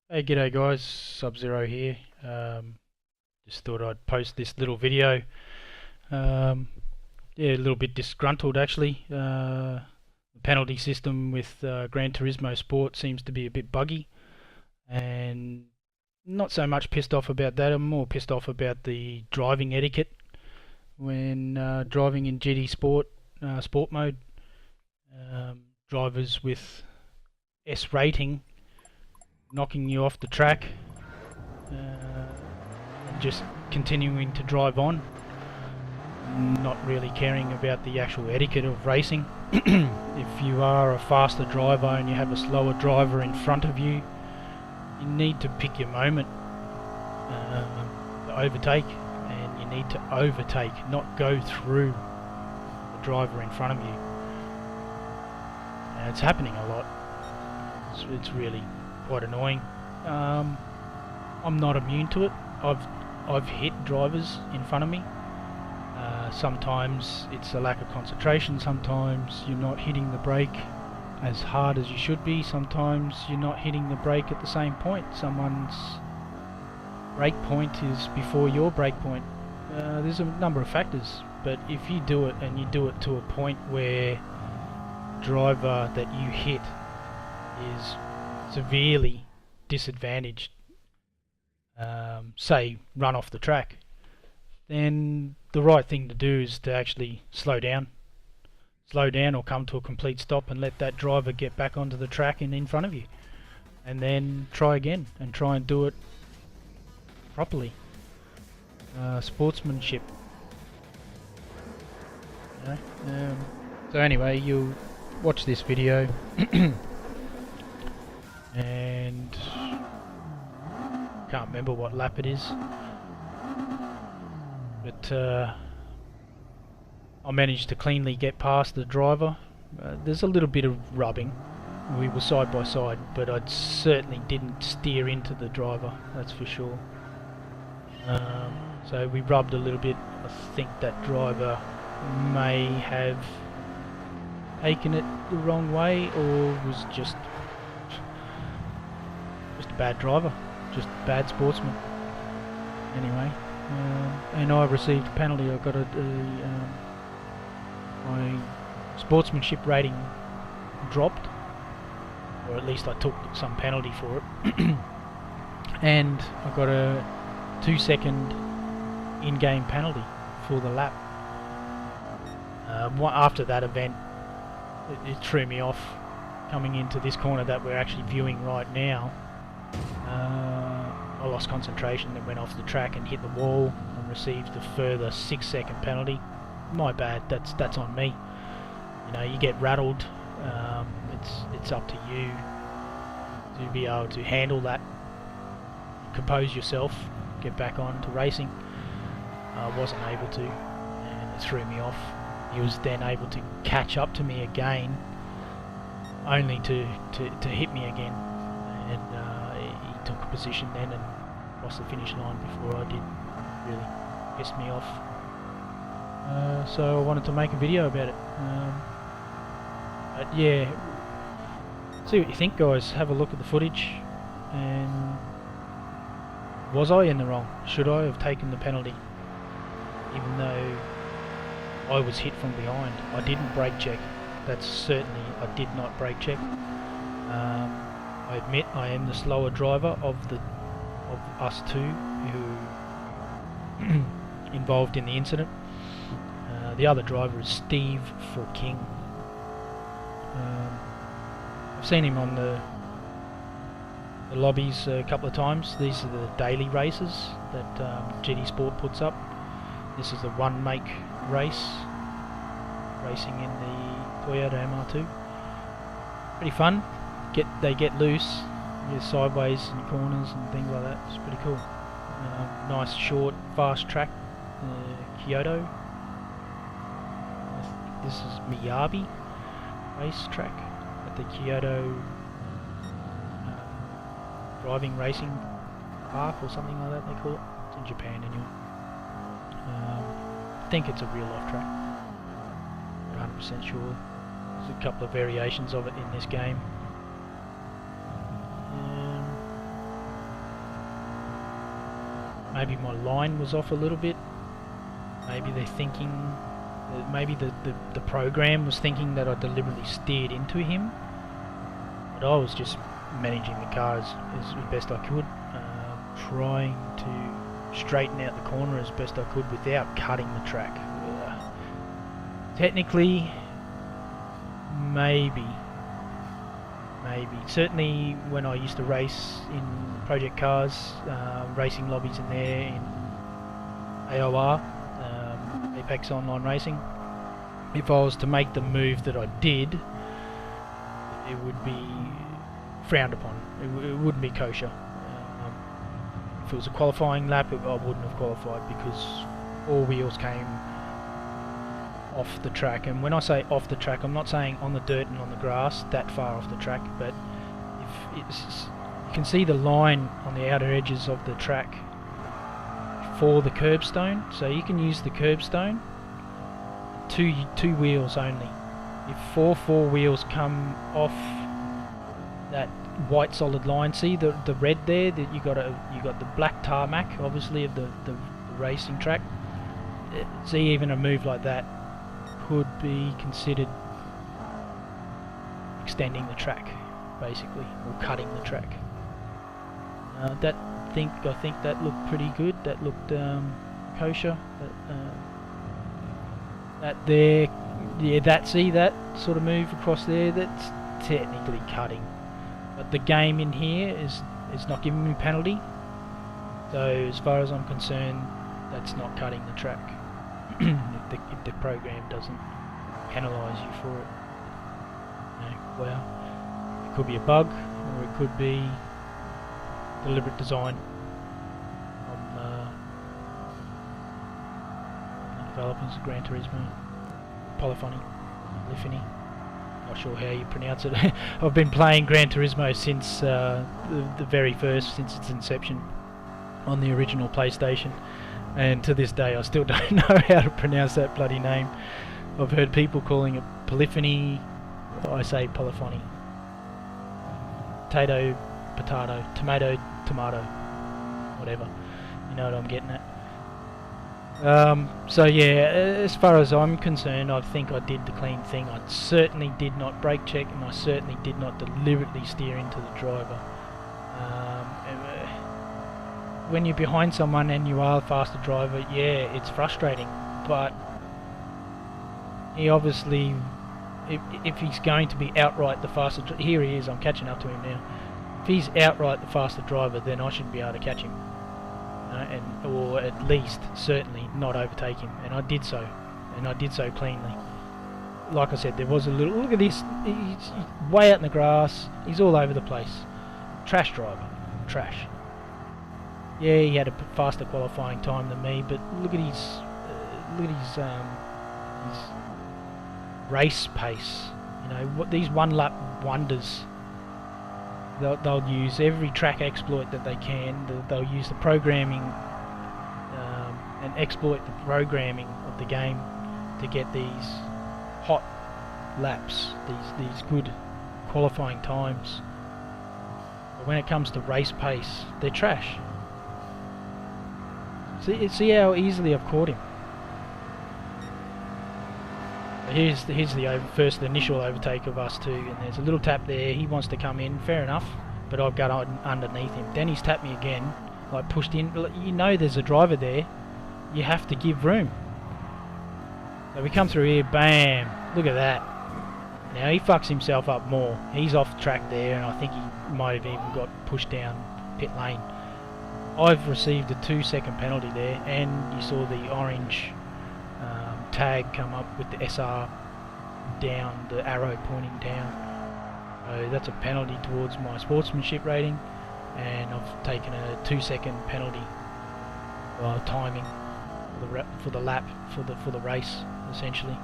Hey, g'day guys, Subzero here. Just thought I'd post this little video. Um, yeah, a little bit disgruntled actually. The penalty system with Gran Turismo Sport seems to be a bit buggy, and not so much pissed off about that. I'm more pissed off about the driving etiquette when driving in GT Sport sport mode. Drivers with S rating knocking you off the track. Just continuing to drive on, not really caring about the actual etiquette of racing. If you are a faster driver and you have a slower driver in front of you, you need to pick your moment to overtake, and you need to overtake, not go through the driver in front of you. And it's happening a lot. It's really quite annoying. I'm not immune to it. I've hit drivers in front of me. Sometimes it's a lack of concentration. Sometimes you're not hitting the brake as hard as you should be. Sometimes you're not hitting the brake at the same point. Someone's brake point is before your brake point. There's a number of factors, but if you do it and you do it to a point where the driver that you hit is severely disadvantaged, say run off the track, then the right thing to do is to actually slow down or come to a complete stop and let that driver get back onto the track and in front of you, and then try again and try and do it properly. Sportsmanship, you know? So anyway, you'll watch this video and can't remember what lap it is, but I managed to cleanly get past the driver. There's a little bit of rubbing. We were side by side, but I certainly didn't steer into the driver, that's for sure. So we rubbed a little bit. I think that driver may have taken it the wrong way, or was just a bad driver, just a bad sportsman. Anyway, and I received a penalty. I got my sportsmanship rating dropped, or at least I took some penalty for it. And I got a 2-second in-game penalty for the lap. After that event, it threw me off coming into this corner that we're actually viewing right now. I lost concentration and went off the track and hit the wall and received a further 6-second penalty. My bad, that's on me. You know, you get rattled. It's up to you to be able to handle that, compose yourself, get back on to racing. I wasn't able to, and it threw me off. He was then able to catch up to me again, only to hit me again, and he took a position then and crossed the finish line before I did. Really pissed me off. So I wanted to make a video about it. But yeah, see what you think, guys. Have a look at the footage, and was I in the wrong? Should I have taken the penalty, even though I was hit from behind? I didn't brake check. That's certainly, I did not brake check. I admit I am the slower driver of us two who involved in the incident. The other driver is Steve for King. I've seen him on the lobbies a couple of times. These are the daily races that GT Sport puts up. This is the one make race, racing in the Toyota MR2. Pretty fun. They get loose, you're sideways in corners and things like that. It's pretty cool. Nice short fast track, Kyoto. This is Miyabi race track at the Kyoto driving racing park or something like that they call it. It's in Japan anyway. I think it's a real life track. Not 100% sure. There's a couple of variations of it in this game. maybe my line was off a little bit. Maybe they're thinking, maybe the program was thinking that I deliberately steered into him, but I was just managing the car as best I could, trying to straighten out the corner as best I could without cutting the track. Technically, maybe. Certainly when I used to race in project cars, racing lobbies in there, in AOR, Apex Online Racing, if I was to make the move that I did, it would be frowned upon. It wouldn't be kosher. If it was a qualifying lap, I wouldn't have qualified because all wheels came off the track. And when I say off the track, I'm not saying on the dirt and on the grass, that far off the track, but if it's, you can see the line on the outer edges of the track for the curbstone, so you can use the curbstone two wheels only. If four wheels come off that white solid line, see the red there, that you got the black tarmac obviously of the racing track. See, even a move like that could be considered extending the track, basically, or cutting the track. I think that looked pretty good. That looked kosher. That there, yeah, see that sort of move across there. That's technically cutting, but the game in here is not giving me penalty. So as far as I'm concerned, that's not cutting the track. if the program doesn't penalise you for it. Well, it could be a bug, or it could be deliberate design from the developers of Gran Turismo, Polyphony. Not sure how you pronounce it. I've been playing Gran Turismo since the very first, since its inception on the original PlayStation, and to this day I still don't know how to pronounce that bloody name. I've heard people calling it Polyphony. I say Polyphony. Potato, potato, tomato, tomato, whatever. You know what I'm getting at. So yeah, as far as I'm concerned, I think I did the clean thing. I certainly did not brake check, and I certainly did not deliberately steer into the driver. When you're behind someone and you are a faster driver, yeah, it's frustrating, but he obviously, if he's going to be outright the faster, here he is, I'm catching up to him now. If he's outright the faster driver, then I shouldn't be able to catch him, or at least certainly not overtake him, and I did so, cleanly. Like I said, there was a little, look at this, he's way out in the grass, he's all over the place. Trash driver, trash. Yeah, he had a faster qualifying time than me, but look at his race pace. You know, what these one-lap wonders. They'll use every track exploit that they can. They'll use the programming and exploit the programming of the game to get these hot laps, these good qualifying times. But when it comes to race pace, they're trash. See how easily I've caught him. Here's the first initial overtake of us two, and there's a little tap there. He wants to come in, fair enough, but I've got underneath him. Then he's tapped me again, like pushed in. You know there's a driver there. You have to give room. So we come through here, bam! Look at that. Now he fucks himself up more. He's off track there, and I think he might have even got pushed down pit lane. I've received a 2-second penalty there, and you saw the orange tag come up with the SR down, the arrow pointing down. So that's a penalty towards my sportsmanship rating, and I've taken a 2-second penalty timing for the lap, for the race, essentially.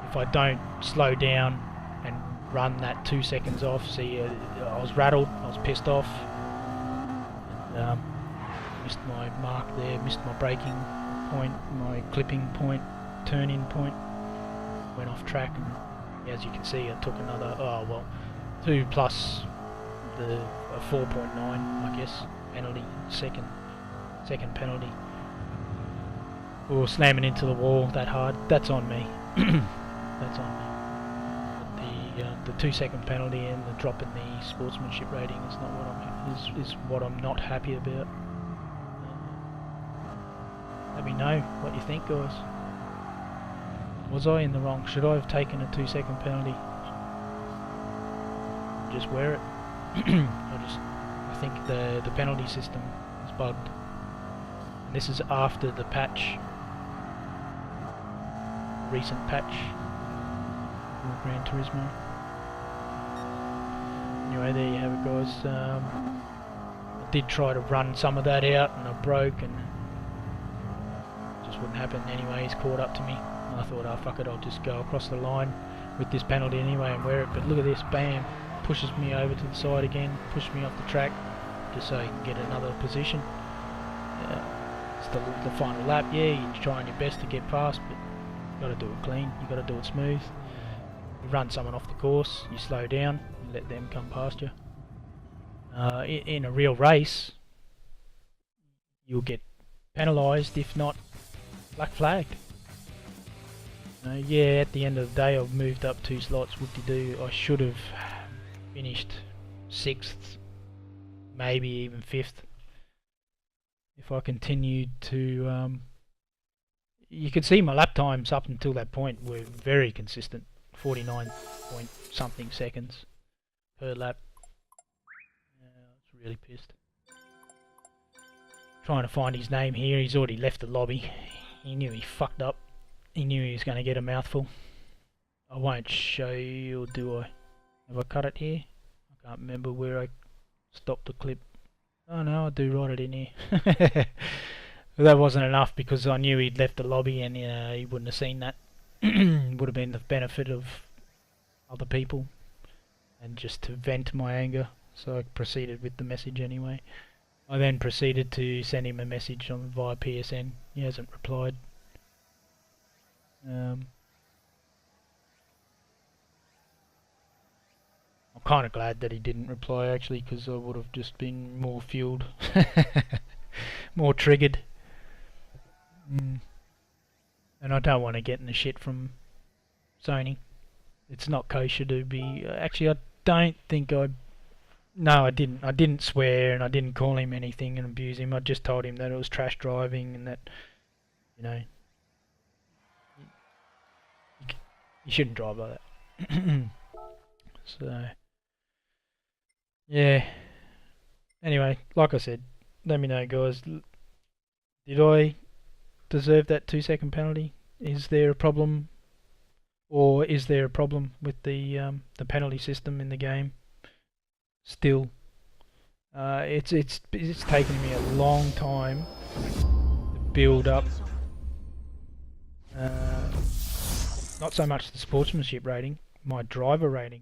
If I don't slow down and run that 2 seconds off, see, I was rattled, I was pissed off. Missed my mark there, missed my braking point, my clipping point, turn-in point, went off track, and as you can see I took another, 2 plus a 4.9, I guess, penalty, second second penalty. Or slamming into the wall that hard. That's on me. That's on me. The 2-second penalty and the drop in the sportsmanship rating is not what is what I'm not happy about. Let me know what you think, guys. Was I in the wrong? Should I have taken a 2-second penalty? Just wear it. I think the penalty system is bugged. And this is after the patch, recent patch for Gran Turismo. Anyway, there you have it, guys. I did try to run some of that out and I broke and it just wouldn't happen anyway. He's caught up to me. I thought, oh fuck it, I'll just go across the line with this penalty anyway and wear it. But look at this, bam, pushes me over to the side again, pushes me off the track just so he can get another position. It's the final lap. Yeah, you're trying your best to get past, but you got to do it clean, you got to do it smooth. You run someone off the course, you slow down, you let them come past you. In a real race, you'll get penalised, if not black flagged. Yeah, at the end of the day I've moved up 2 slots, whoop-de-doo. I should have finished 6th, maybe even 5th. If I continued to... you could see my lap times up until that point were very consistent. 49 point something seconds per lap. I was really pissed. Trying to find his name here, he's already left the lobby. He knew he fucked up. He knew he was going to get a mouthful. I won't show you, or do I? Have I cut it here? I can't remember where I stopped the clip. Oh no, I do write it in here. Well, that wasn't enough because I knew he'd left the lobby and he wouldn't have seen that. Would have been the benefit of other people. And just to vent my anger. So I proceeded with the message anyway. I then proceeded to send him a message via PSN. He hasn't replied. I'm kind of glad that he didn't reply actually, because I would have just been more fueled, more triggered. And I don't want to get in the shit from Sony. It's not kosher to be... actually, I don't think I... No, I didn't. I didn't swear and I didn't call him anything and abuse him. I just told him that it was trash driving and that, you know, you shouldn't drive like that. So, yeah. Anyway, like I said, let me know, guys. Did I deserve that 2-second penalty? Is there a problem, or is there a problem with the penalty system in the game? Still, it's taken me a long time to build up. Not so much the sportsmanship rating, my driver rating.